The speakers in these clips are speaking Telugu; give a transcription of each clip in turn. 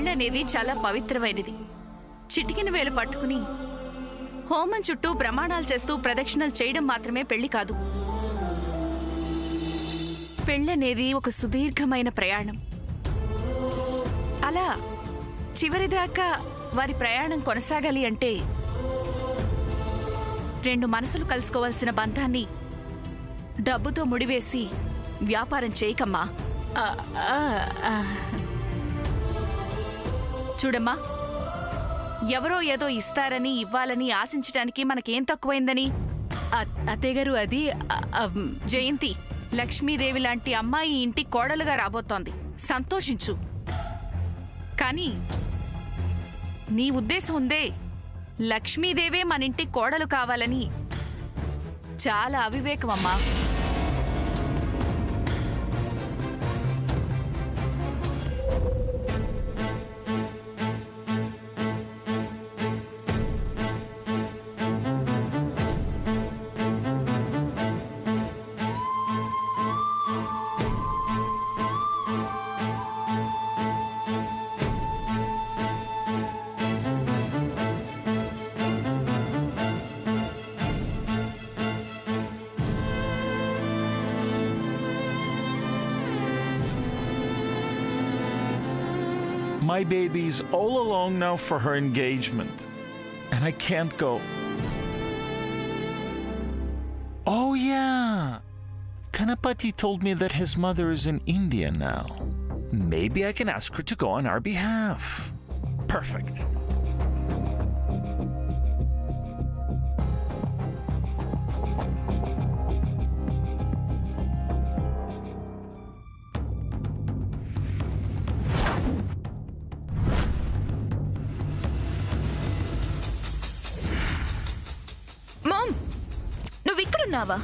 పెళ్ళనేది చాలా పవిత్రమైనది. చిటికిన వేలు పట్టుకుని హోమం చుట్టూ ప్రమాణాలు చేస్తూ ప్రదక్షిణలు చేయడం మాత్రమే పెళ్లి కాదు. పెళ్ళనేది ఒక సుదీర్ఘమైన ప్రయాణం. అలా చివరిదాకా వారి ప్రయాణం కొనసాగాలి అంటే రెండు మనసులు కలుసుకోవాల్సిన బంధాన్ని డబ్బుతో ముడివేసి వ్యాపారం చేయకమ్మా. చూడమ్మా, ఎవరో ఏదో ఇస్తారని ఇవ్వాలని ఆశించటానికి మనకేం తక్కువైందని. అత్తయ్యగారు, అది జయంతి, లక్ష్మీదేవి లాంటి అమ్మాయి ఇంటి కోడలుగా రాబోతోంది. సంతోషించు. కానీ నీ ఉద్దేశం ఉందే, లక్ష్మీదేవే మన ఇంటి కోడలు కావాలని. చాలా అవివేకమమ్మా. My baby's all alone now for her engagement, and I can't go. Oh yeah, Kanapati told me that his mother is in India now. Maybe I can ask her to go on our behalf. Perfect. నువ్విక్కడున్నావా?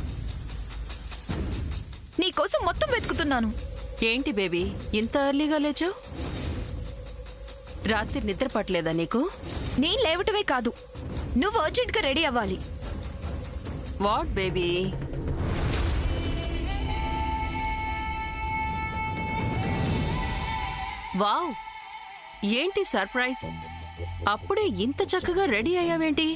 నీకోసం మొత్తం వెతుకుతున్నాను. ఏంటి బేబీ, ఇంత ఎర్లీగా లేచావు? రాత్రి నిద్ర పట్టలేదా నీకు? నేను లేవటమే కాదు, నువ్వు అర్జెంట్గా రెడీ అవ్వాలి. What baby? వావ్, ఏంటి సర్ప్రైజ్! అప్పుడే ఇంత చక్కగా రెడీ అయ్యావేంటి?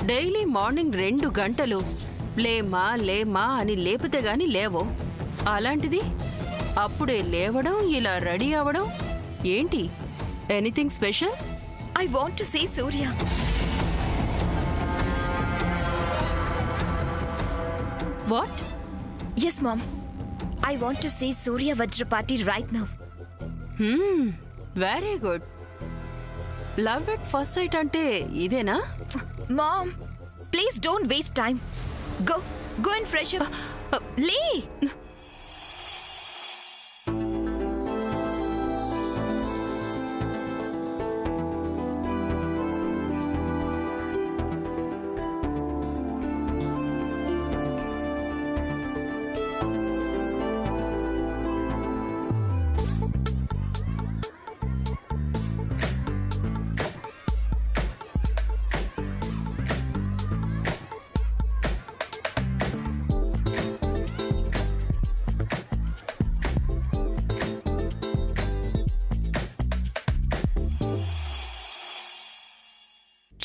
డైలీ మార్నింగ్ 2 గంటలు లేమా లేమా అని లేపితే గాని లేవో, అలాంటిది అప్పుడే లేవడం, ఇలా రెడీ అవ్వడం ఏంటి? Anything special? I want to see Surya. What? Yes mom, I want to see Surya Vajrapati right now. Very good. Love at first sight అంటే ఇదేనా? Mom, please don't waste time. Go and fresh up. Lee!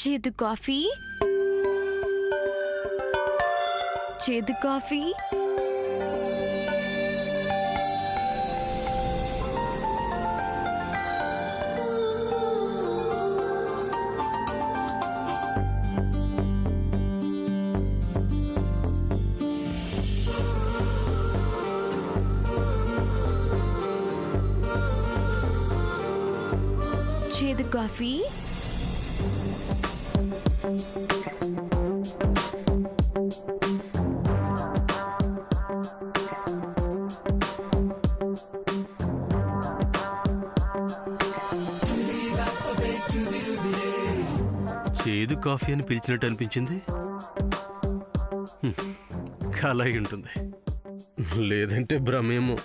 చేదు కాఫీ, చేదు కాఫీ. చేదు కాఫీ. చేదు కాఫీ అని పిలిచినట్టు అనిపించింది. కల అయి ఉంటుంది, లేదంటే భ్రమేమో.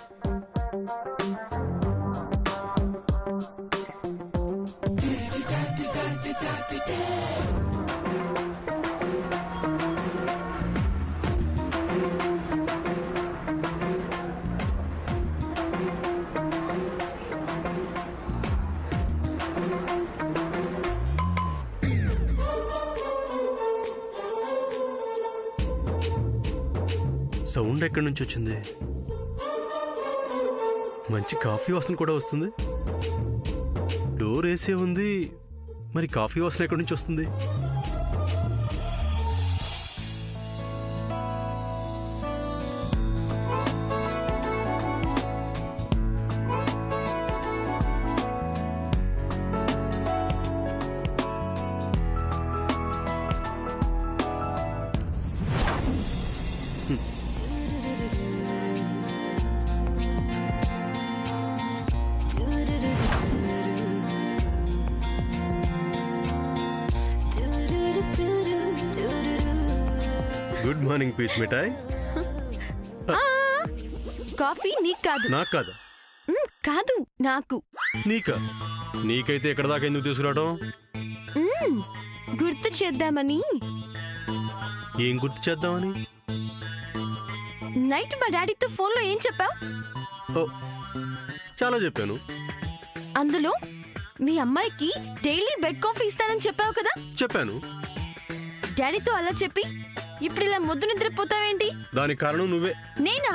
సౌండ్ ఎక్కడి నుంచి వచ్చింది? మంచి కాఫీ వాసన కూడా వస్తుంది. డోర్ వేసే ఉంది, మరి కాఫీ వాసన ఎక్కడి నుంచి వస్తుంది? Good morning peach mithai. Coffee నీకు కాదు. నాకు కాదా? కాదు, నాకు. నీకా? నీకైతే ఎక్కడ దాకా ఎందుకు తీసుకురావడం? గుర్తు చేద్దామని. ఏం గుర్తు చేద్దామని? నైట్ మా డాడీతో ఫోన్లో ఏం చెప్పావు? ఓ, చాలా చెప్పాను. అందులో మీ అమ్మాయికి డైలీ బెడ్ కాఫీ ఇస్తానని చెప్పావు కదా? చెప్పాను. డాడీతో అలా చెప్పి ఇప్పుడు ఇలా మొద్దు నిద్రపోతావేంటి? దానికి కారణం నువ్వే. నేనా?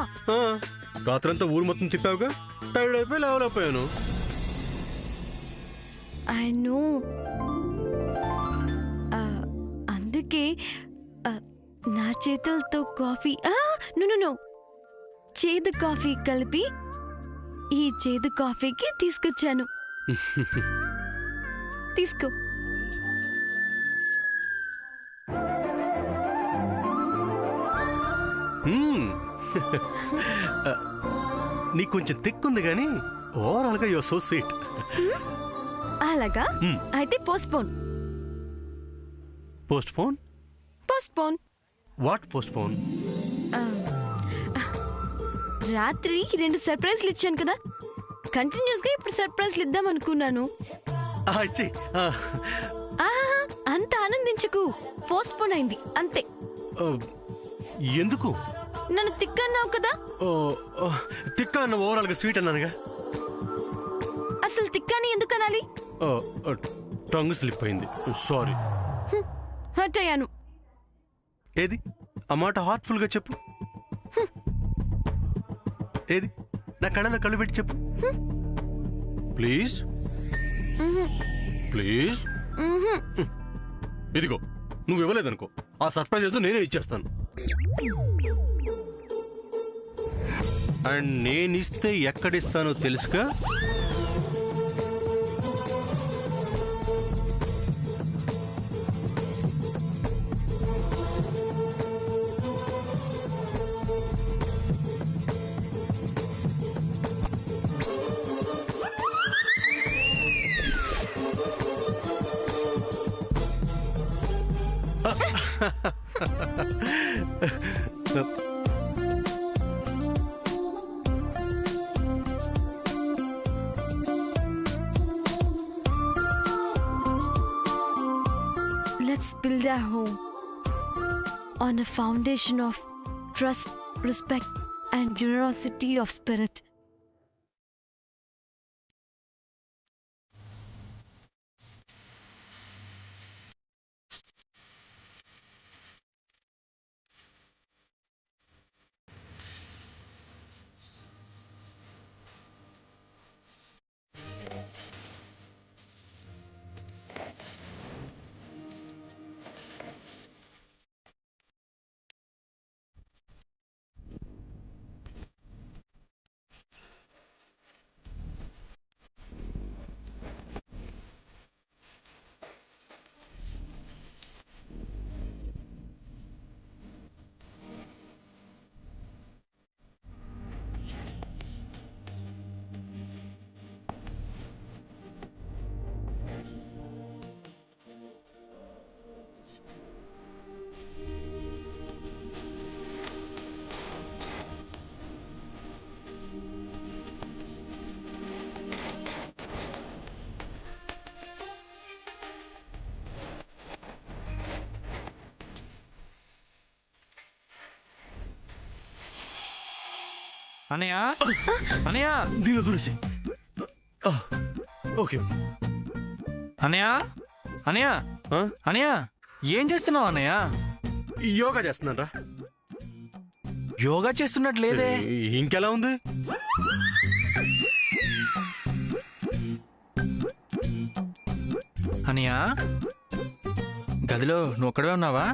రాత్రంతా ఊరు మొత్తం తిప్పావుగా, టైర్డ్ అయిపోయి లేవలేకపోయాను. I know. అందుకే నా చేతులతో కాఫీ నో చేదు కాఫీ కలిపి ఈ చేదు కాఫీకి తీసుకొచ్చాను. తీసుకో. నీకు కొంచెం తిక్కుంది కానీ ఓవరాల్ గా యువర్ సో స్వీట్. అలాగా? అయితే postpone. Post phone? Postpone. What post phone? రాత్రి 2 సర్ప్రైజ్లు ఇచ్చాను కదా, కంటిన్యూస్ గా ఇప్పుడు సర్ప్రైజ్లు ఇద్దాం అనుకున్నాను. అంత ఆనందించకు, పోస్ట్పోన్ అయింది అంతే. ఎందుకు? నన్ను తిక్కన్నావు కదా. తిక్క అన్న ఓవరాల్ గా స్వీట్ అన్నానుగా. అసలు తిక్కని ఎందుకు అనాలి? టంగ్ స్లిప్ అయింది, సారీ. హర్ట్ అయ్యాను. ఏది ఆ మాట హార్ట్ఫుల్ గా చెప్పు. ఏది నా కళ్ళలో కళ్ళు పెట్టి చెప్పు ప్లీజ్. ప్లీజ్. ఇదిగో, నువ్వు ఇవ్వలేదనుకో, ఆ సర్ప్రైజ్ ఏదో నేనే ఇచ్చేస్తాను. అండ్ నేనిస్తే ఎక్కడిస్తానో తెలుసుగా. Let's build our home on a foundation of trust, respect, and generosity of spirit. అనయ్య అనయ్య దీని గురించి ఓకే. అనయ్య అనయ్య అనయ్య ఏం చేస్తున్నావు అనయ్య? యోగా చేస్తున్నాను రా. యోగా చేస్తున్నట్టు లేదే. ఇంకెలా ఉంది? అనియా గదిలో నువ్వు ఒక్కడే ఉన్నావా?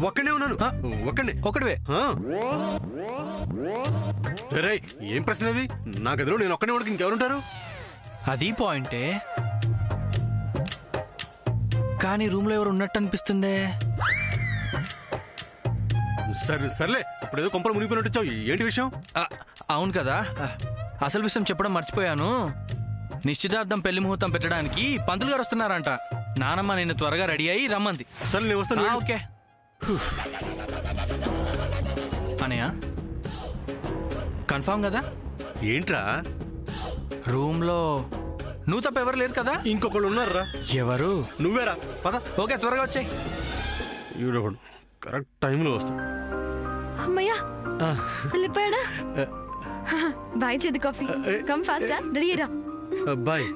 ఒక్కడే ఉన్నాను. ఒకటివే. రేయ్, ఏం ప్రశ్న అది? నా గదిలో నేను ఒక్కడే ఉండక ఇంకెవరుంటారు? అది పాయింటే, కానీ రూమ్లో ఎవరు ఉన్నట్టు అనిపిస్తుందే. సర్లే, ఇప్పుడు ఏదో కొంపలు మునిగిపోయినట్టు వచ్చావు. ఏంటి విషయం? అవును కదా, అసలు విషయం చెప్పడం మర్చిపోయాను. నిశ్చితార్థం పెళ్లి ముహూర్తం పెట్టడానికి పంతులు గారు వస్తున్నారంట. నానమ్మ నేను త్వరగా రెడీ అయ్యి రమ్మంది. సరే నేను వస్తాను. ఓకే అనయ్య, కన్ఫామ్ కదా? ఏంట్రా? రూమ్లో నువ్వు తప్ప ఎవరు లేరు కదా? ఇంకొకళ్ళు ఉన్నారా? ఎవరు? నువ్వేరా, పద. ఓకే, త్వరగా వచ్చాయి. ఈడొకడు కరెక్ట్ టైంలో వస్తా. అమ్మయ్యా, వెళ్ళిపోయాడా? బాయ్ చేదు కాఫీ. కమ్ ఫాస్ట్, రెడీ రా. బాయ్.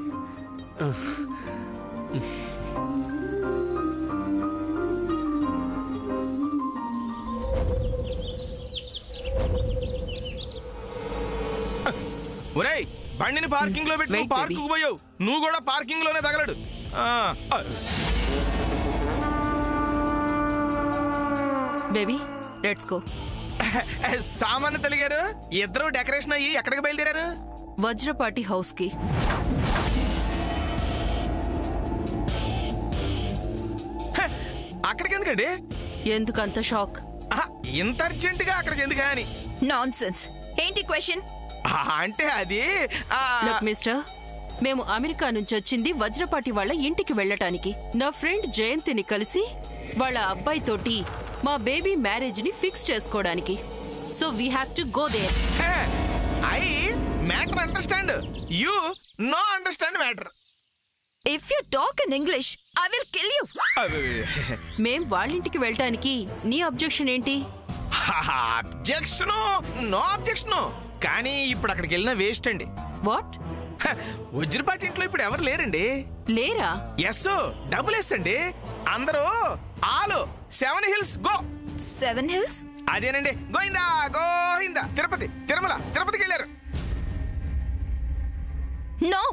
ఒరేయ్, బండిని పార్కింగ్ లో పెట్టి Wait, పార్కు baby. పోయావు. నువ్వు కూడా పార్కింగ్ లోనే తగలడు. Baby, let's go. సామాన్య తెలిగారు. ఇద్దరు డెకరేషన్ అయ్యి ఎక్కడికి బయలుదేరారు? వజ్రపాటి హౌస్ కి. అక్కడికి ఎందుకండి? ఎందుకంత షాక్? ఇంత అర్జెంట్ గా అక్కడికి ఎందుకా అని. నాన్సెన్స్. ఏంటి క్వశ్చన్? అంటే అది లుక్ మిస్టర్, మేము అమెరికా నుంచి వచ్చింది వజ్రపాటి వాళ్ళ ఇంటికి వెళ్ళటానికి. నా ఫ్రెండ్ జయంతిని కలిసి వాళ్ళ అబ్బాయితోటి మా బేబీ మ్యారేజ్ ని ఫిక్స్ చేసుకోవడానికి. So we have to go there. I matter understand, you no understand matter. If you talk in English I will kill you. మేం వాళ్ళింటికి వెళ్ళటానికి నీ అబ్జెక్షన్ ఏంటి? Objection, no objection. కానీ ఇప్పుడు అక్కడికి వెళ్ళినా వేస్ట్ అండి. వాట్? వజ్రపాటి ఇంట్లో ఇప్పుడు ఎవరు లేరండి. లేరా? ఎస్, డబుల్ ఎస్ అండి. అందరూ ఆలు 7 hills గో. 7 hills? అదేనండి, గోయిందా గోయిందా. తిరుపతి, తిరుమల, తిరుపతికి వెళ్ళారు. No,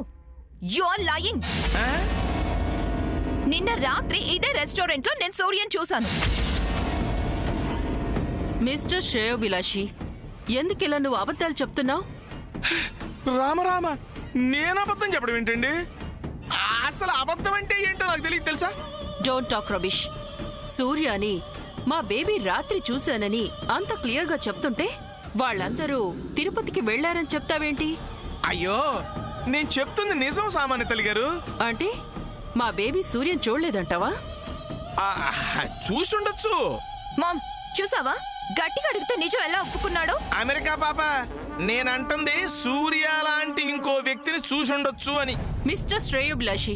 you are lying. నిన్న రాత్రి ఇదే రెస్టారెంట్ లో నేను సూర్యన్ చూశాను. మిస్టర్ శ్రేయోభిలాషి, ఎందుకిలా నువ్వు అబద్ధాలు చెప్తున్నావు? రామరామ, నేను అబద్ధం చెప్పడం ఏంటండి? అసలు అబద్ధం అంటే ఏంటో నాకు తెలియదు తెలుసా? Don't talk rubbish. సూర్యాని మా బేబీ రాత్రి చూశానని అంత క్లియర్ గా చెప్తుంటే వాళ్ళందరూ తిరుపతికి వెళ్లారని చెప్తావేంటి? అయ్యో, నేను చెప్తుంది నిజం సామాన్య తల్లి గారు. అంటే మా బేబీ సూర్యం చూడలేదంటావా? చూసుండొచ్చు. మామ్, చూసావా? గట్టిగా అడిగితే నిజం ఎలా ఒప్పుకున్నాడో. అమెరికా పాప, నేనంటుంది సూర్య లాంటి ఇంకో వ్యక్తిని చూసుండొచ్చు అని. మిస్టర్ శ్రేయోభిలాషి,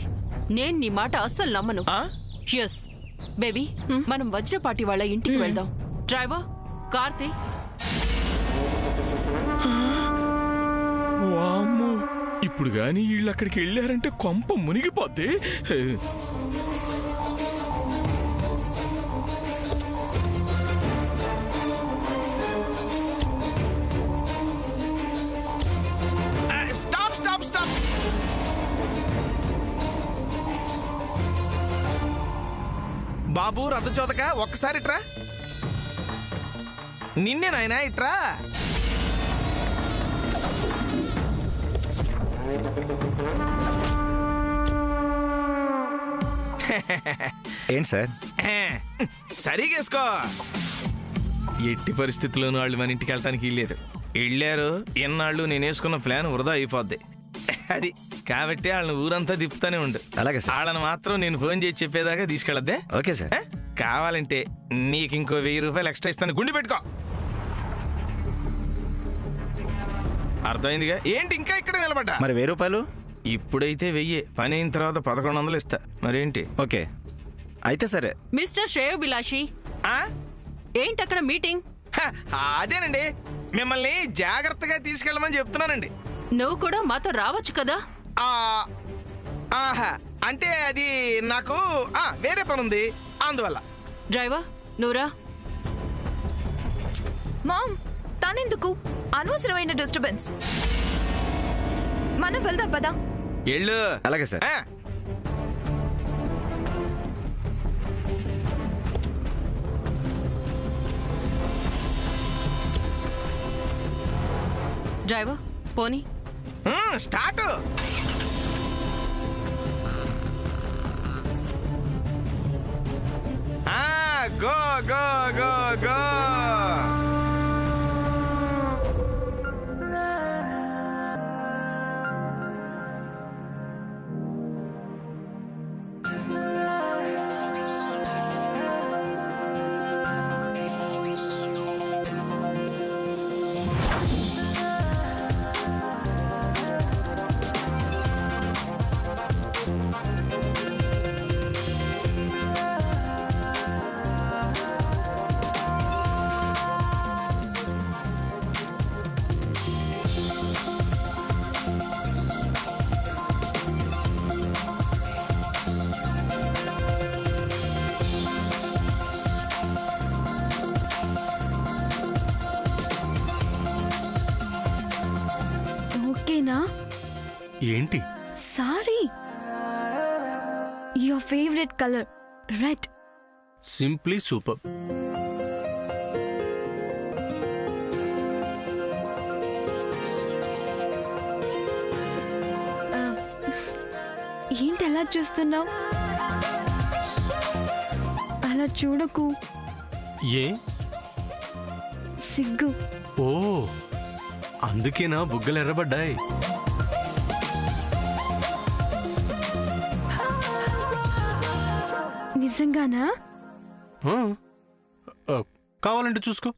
నేను నీ మాట అస్సలు నమ్మను. ఎస్ బేబీ, మనం వజ్రపాటి వాళ్ళ ఇంటికి వెళ్దాం. డ్రైవర్, కార్తీ. వామ్మో, ఇప్పుడు గాని వీళ్ళు అక్కడికి వెళ్ళారంటే కొంప మునిగిపోద్ది. Stop stop stop. బాబు రథచోదక, ఒక్కసారి ఇట్రా. నిన్నే నాయనా, ఇట్రా. ఏంటి సార్? సరిగేసుకో. ఎట్టి పరిస్థితుల్లోనూ వాళ్ళు మన ఇంటికి వెళ్ళటానికి వెళ్ళలేదు. వెళ్ళారు, ఎన్నాళ్ళు నేను వేసుకున్న ప్లాన్ వృధా అయిపోద్ది. అది కాబట్టి వాళ్ళని ఊరంతా తిప్పుతానే ఉండు. అలాగే సార్. వాళ్ళని మాత్రం నేను ఫోన్ చేసి చెప్పేదాకా తీసుకెళ్ళద్దే. Okay sir. కావాలంటే నీకు ఇంకో 1000 రూపాయలు ఎక్స్ట్రా ఇస్తాను, గుండి పెట్టుకో. అర్థమైందిగా? ఏంటి ఇంకా ఇక్కడ నిలబడ్డా? మరి 1000 రూపాయలు? ఇప్పుడైతే 1000, పని అయిన తర్వాత 1100 ఇస్తా. మరేంటి? ఓకే, అయితే సరే. మిస్టర్ శ్రేయోభిలాషి, ఏంటక్కడ మీటింగ్? అదేనండి, మిమ్మల్ని జాగ్రత్తగా తీసుకెళ్ళమని చెప్తున్నానండి. నువ్వు కూడా మాతో రావచ్చు కదా? అంటే అది నాకు వేరే పని ఉంది, అందువల్ల. డ్రైవర్, నువ్వురా. మామ్, తనెందుకు? అనవసరమైన డిస్టర్బెన్స్. మనం వెళ్దాం పదా. ఎళ్ళు. అలాగే సార్. డ్రైవర్ పోనీ. Start. Go go go go. ఓకేనా? ఏంటి? Sorry. Your favourite colour red. Simply super. ఏంటి అలా చూస్తున్నావు? అలా చూడకు. ఏ? సిగ్గు. ఓ, అందుకేనా బుగ్గలు ఎర్రబడ్డాయి? నిజంగానా? కావాలంటే చూసుకో.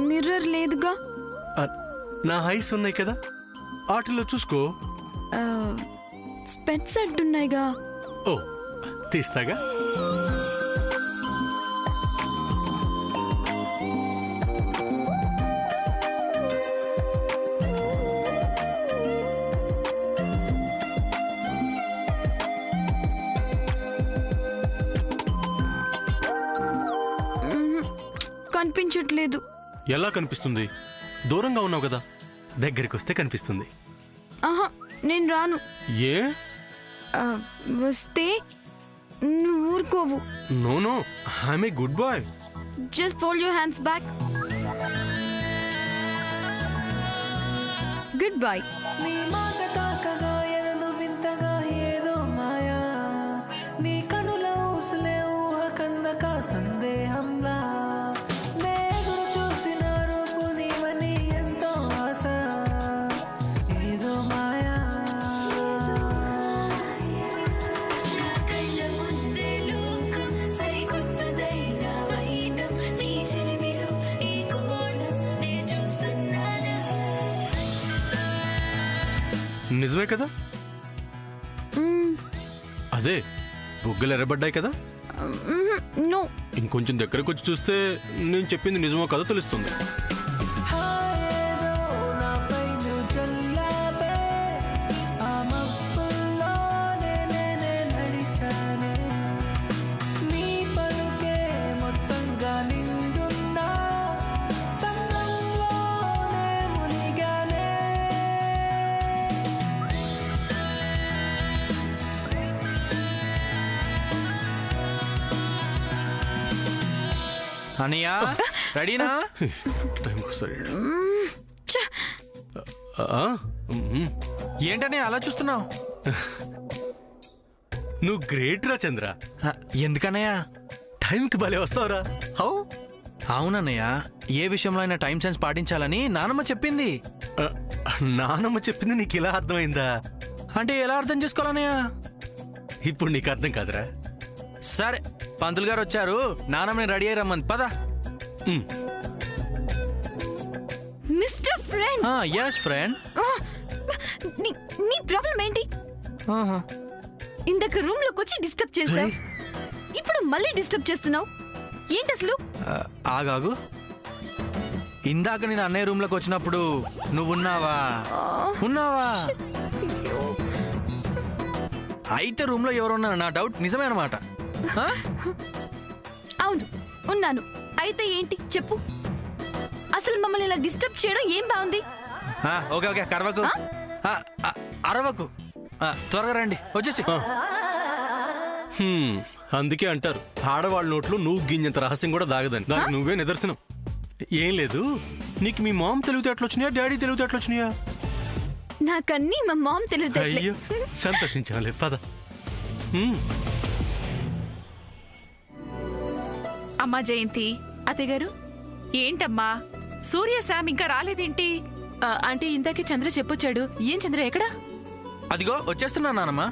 మిర్రర్ లేదుగా. నా ఐస్ ఉన్నాయి కదా, వాటిలో చూసుకో. స్పెట్స్ అడ్డున్నాయిగా. ఓ, తీస్తాగా. కనిపించట్లేదు. ఎలా కనిపిస్తుంది? దూరంగా ఉన్నావు కదా, దగ్గరికి వస్తే కనిపిస్తుంది. ఆహా, నేను రాను. ఏ? వస్తే నువ్వు ఊరుకోవు. No no, I'm a good boy. Just fold your hands back. Good bye. నిజమే కదా? అదే బుగ్గలు ఎర్రబడ్డాయి కదా. నో, ఇంకొంచెం దగ్గరకు వచ్చి చూస్తే నేను చెప్పింది నిజమో కదా తెలుస్తుంది. అనియా రెడీనా? టైంకి వస్తాడు. ఏంటని అలా చూస్తున్నావు? నువ్వు గ్రేట్ రా చంద్ర. ఎందుకన్నయ్య? టైంకి భలే వస్తావురా. హౌ? అవునన్నయ్య, ఏ విషయంలో అయినా టైం సెన్స్ పాటించాలని నానమ్మ చెప్పింది. నానమ్మ చెప్పింది నీకు ఇలా అర్థమైందా? అంటే ఎలా అర్థం చేసుకోవాలన్నయ్య? ఇప్పుడు నీకు అర్థం కాదురా. సరే, పంతులు గారు వచ్చారు, నానమ్మని రెడీ అయ్యి రమ్మంది, పద. Mister friend. yes friend. నీ ప్రాబ్లం ఏంటి? ఇందాక రూమ్ లోకి వచ్చి డిస్టర్బ్ చేశావు, ఇప్పుడు మళ్ళీ డిస్టర్బ్ చేస్తున్నావు. ఏంటి అసలు? ఆగాగు. ఇందాక నేను అన్నయ్య రూమ్ లోకి వచ్చినప్పుడు నువ్వున్నావా? ఉన్నావా? అయితే రూమ్ లో ఎవరున్నారు? నా డౌట్ నిజమే అనమాట. ఆ? అవును ఉన్నాను. అయితే ఏంటి చెప్పు. అసలు మమ్మల్ని ఇలా డిస్టర్బ్ చేయడం ఏం బాగుంది? ఓకే ఓకే కరవకు అరవకు త్వరగా రండి వచ్చేసి. అందుకే అంటారు ఆడవాళ్ళ నోట్లో నువ్వు గిన్నెంత రహస్యం కూడా దాగదని. దానికి నువ్వే నిదర్శనం. ఏం లేదు, నీకు మీ మామ్ తెలివితే ఎట్లా వచ్చినాయా, డాడీ తెలివితే ఎట్లా వచ్చినాయా? నాకన్నీ మా మామ్ తెలియదు. అయ్యో సంతోషించాలే పద. అమ్మా జయంతి, అత్తయ్య గారు, ఏంటమ్మా సూర్య శామ్ ఇంకా రాలేదేంటి? అంటే ఇందాకే చంద్ర చెప్పొచ్చాడు. ఏం చంద్ర ఎక్కడా? అదిగో వచ్చేస్తున్నా నానమ్మా.